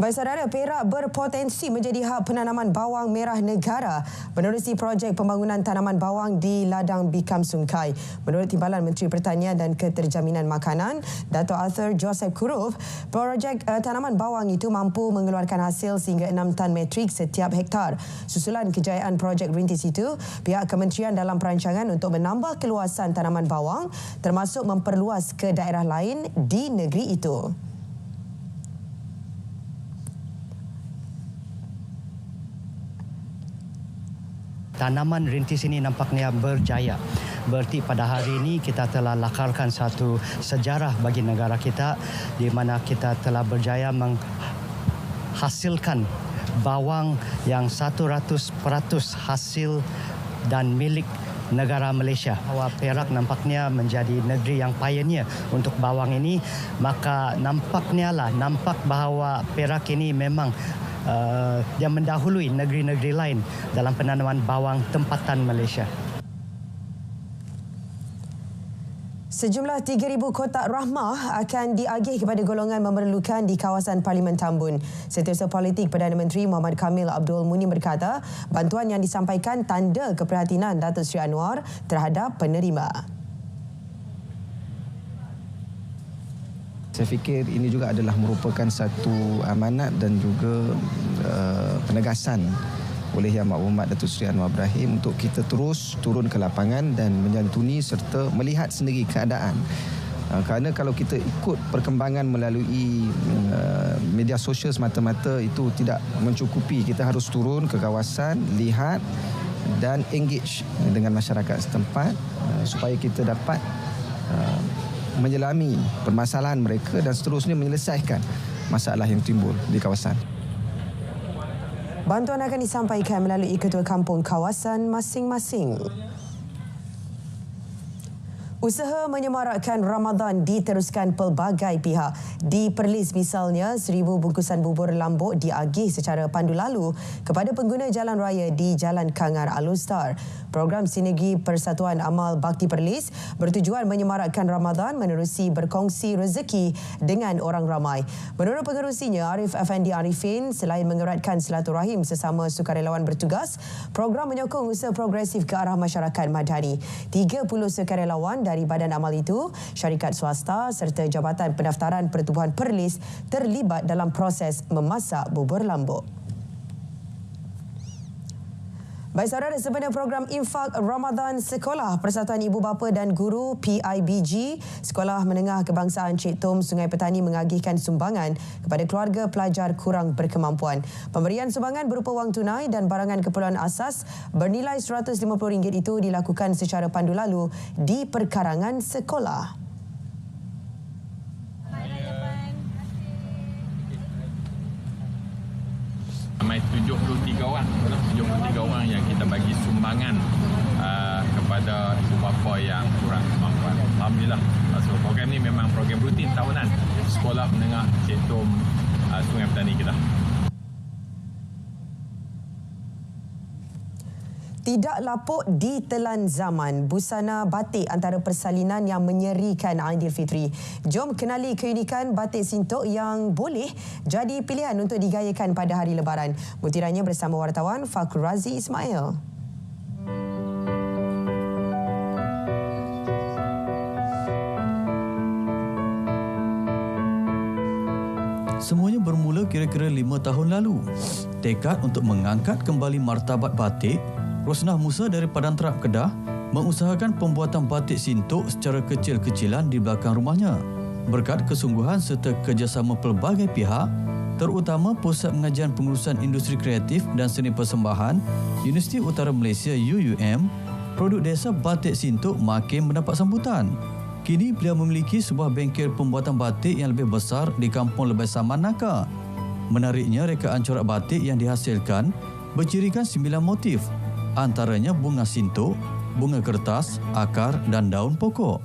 Baik saudara, Perak berpotensi menjadi hub penanaman bawang merah negara menerusi projek pembangunan tanaman bawang di Ladang Bikam Sungai. Menurut Timbalan Menteri Pertanian dan Keterjaminan Makanan, Dato' Arthur Joseph Kurup, projek tanaman bawang itu mampu mengeluarkan hasil sehingga 6 tan metrik setiap hektar. Susulan kejayaan projek rintis itu, pihak kementerian dalam perancangan untuk menambah keluasan tanaman bawang termasuk memperluas ke daerah lain di negeri itu. Tanaman rintis ini nampaknya berjaya. Berarti pada hari ini kita telah lakarkan satu sejarah bagi negara kita di mana kita telah berjaya menghasilkan bawang yang 100% hasil dan milik negara Malaysia. Bahawa Perak nampaknya menjadi negeri yang pioneer untuk bawang ini, maka nampak bahawa Perak ini memang yang mendahului negeri-negeri lain dalam penanaman bawang tempatan Malaysia. Sejumlah 3,000 kotak rahmah akan diagih kepada golongan memerlukan di kawasan Parlimen Tambun. Setiausaha Politik Perdana Menteri Muhammad Kamil Abdul Munim berkata, bantuan yang disampaikan tanda keprihatinan Datuk Seri Anwar terhadap penerima. Saya fikir ini juga adalah merupakan satu amanat dan juga penegasan oleh Yang Maha Datuk Seri Anwar Ibrahim untuk kita terus turun ke lapangan dan menyantuni serta melihat sendiri keadaan. Kerana kalau kita ikut perkembangan melalui media sosial semata-mata itu tidak mencukupi. Kita harus turun ke kawasan, lihat dan engage dengan masyarakat setempat supaya kita dapat menyelami permasalahan mereka dan seterusnya menyelesaikan masalah yang timbul di kawasan. Bantuan akan disampaikan melalui ketua kampung kawasan masing-masing. Usaha menyemarakkan Ramadan diteruskan pelbagai pihak. Di Perlis misalnya, 1,000 bungkusan bubur lambuk diagih secara pandu lalu kepada pengguna jalan raya di Jalan Kangar Alustar. Program Sinergi Persatuan Amal Bakti Perlis bertujuan menyemarakkan Ramadan menerusi berkongsi rezeki dengan orang ramai. Menurut pengerusinya, Arif Effendi Arifin, selain mengeratkan silaturahim sesama sukarelawan bertugas, program menyokong usaha progresif ke arah masyarakat madani. 30 sukarelawan dari badan amal itu, syarikat swasta serta Jabatan Pendaftaran Pertubuhan Perlis terlibat dalam proses memasak bubur lambuk. Baik saudara, sebenarnya program infak Ramadan Sekolah Persatuan Ibu Bapa dan Guru PIBG Sekolah Menengah Kebangsaan Cik Tom Sungai Petani mengagihkan sumbangan kepada keluarga pelajar kurang berkemampuan. Pemberian sumbangan berupa wang tunai dan barangan keperluan asas bernilai RM150 itu dilakukan secara pandu lalu di perkarangan sekolah. Ramai 73 orang yang kita bagi sumbangan kepada ibu bapa yang kurang kemampuan. Alhamdulillah, so, program ini memang program rutin tahunan Sekolah Menengah Cik Tom Sungai Petani kita. Tidak lapuk ditelan zaman, busana batik antara persalinan yang menyerikan Aidilfitri. Jom kenali keunikan batik sintok yang boleh jadi pilihan untuk digayakan pada hari Lebaran. Butirannya bersama wartawan Fakhrul Razi Ismail. Semuanya bermula kira-kira 5 tahun lalu. Tekad untuk mengangkat kembali martabat batik, Rosnah Musa dari Padang Terap Kedah mengusahakan pembuatan batik sintok secara kecil-kecilan di belakang rumahnya. Berkat kesungguhan serta kerjasama pelbagai pihak, terutama Pusat Pengajian Pengurusan Industri Kreatif dan Seni Persembahan Universiti Utara Malaysia UUM, produk desa batik sintok makin mendapat sambutan. Kini beliau memiliki sebuah bengkel pembuatan batik yang lebih besar di Kampung Lebay Saman, Naka. Menariknya, rekaan corak batik yang dihasilkan bercirikan 9 motif, antaranya bunga sintok, bunga kertas, akar dan daun pokok.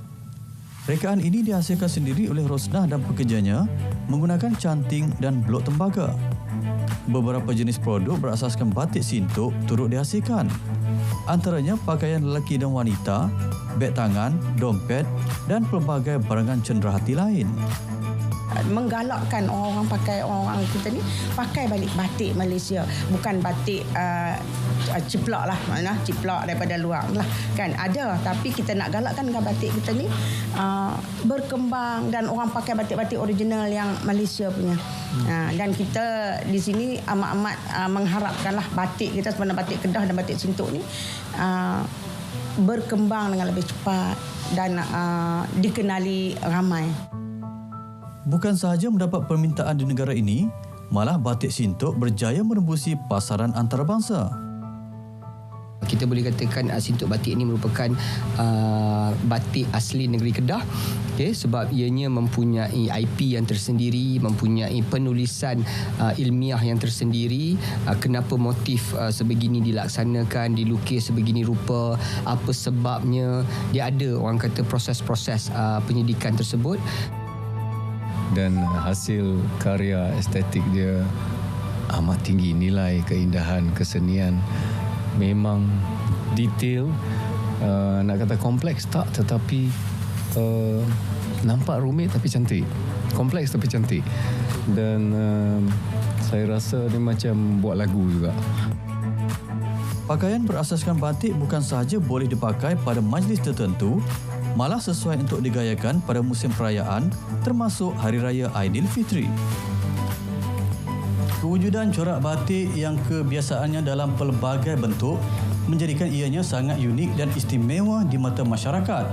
Rekaan ini dihasilkan sendiri oleh Rosnah dan pekerjanya menggunakan canting dan blok tembaga. Beberapa jenis produk berasaskan batik sintok turut dihasilkan. Antaranya pakaian lelaki dan wanita, beg tangan, dompet dan pelbagai barangan cenderahati lain. menggalakkan orang kita ni pakai balik batik Malaysia, bukan batik ciplak lah, mana ciplak daripada luar lah kan, ada, tapi kita nak galakkan batik kita ni berkembang dan orang pakai batik-batik original yang Malaysia punya. Dan kita di sini amat-amat mengharapkanlah batik kita sebenarnya, batik Kedah dan batik Sintok ni berkembang dengan lebih cepat dan dikenali ramai. Bukan sahaja mendapat permintaan di negara ini, malah batik Sintok berjaya menembusi pasaran antarabangsa. Kita boleh katakan Sintok batik ini merupakan batik asli negeri Kedah, sebab ianya mempunyai IP yang tersendiri, mempunyai penulisan ilmiah yang tersendiri. Kenapa motif sebegini dilaksanakan, dilukis sebegini rupa, apa sebabnya, dia ada orang kata proses-proses penyidikan tersebut. Dan hasil karya estetik dia amat tinggi, nilai keindahan kesenian memang detail, nak kata kompleks tak, tetapi nampak rumit tapi cantik, kompleks tapi cantik. Dan saya rasa dia macam buat lagu juga. Pakaian berasaskan batik bukan sahaja boleh dipakai pada majlis tertentu, malah sesuai untuk digayakan pada musim perayaan termasuk Hari Raya Aidilfitri. Kewujudan corak batik yang kebiasaannya dalam pelbagai bentuk menjadikan ianya sangat unik dan istimewa di mata masyarakat.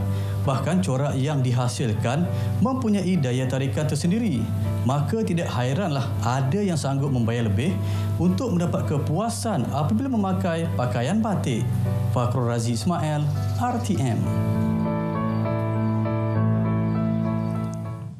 Bahkan corak yang dihasilkan mempunyai daya tarikan tersendiri. Maka tidak hairanlah ada yang sanggup membayar lebih untuk mendapat kepuasan apabila memakai pakaian batik. Fakhrul Razi Ismail, RTM.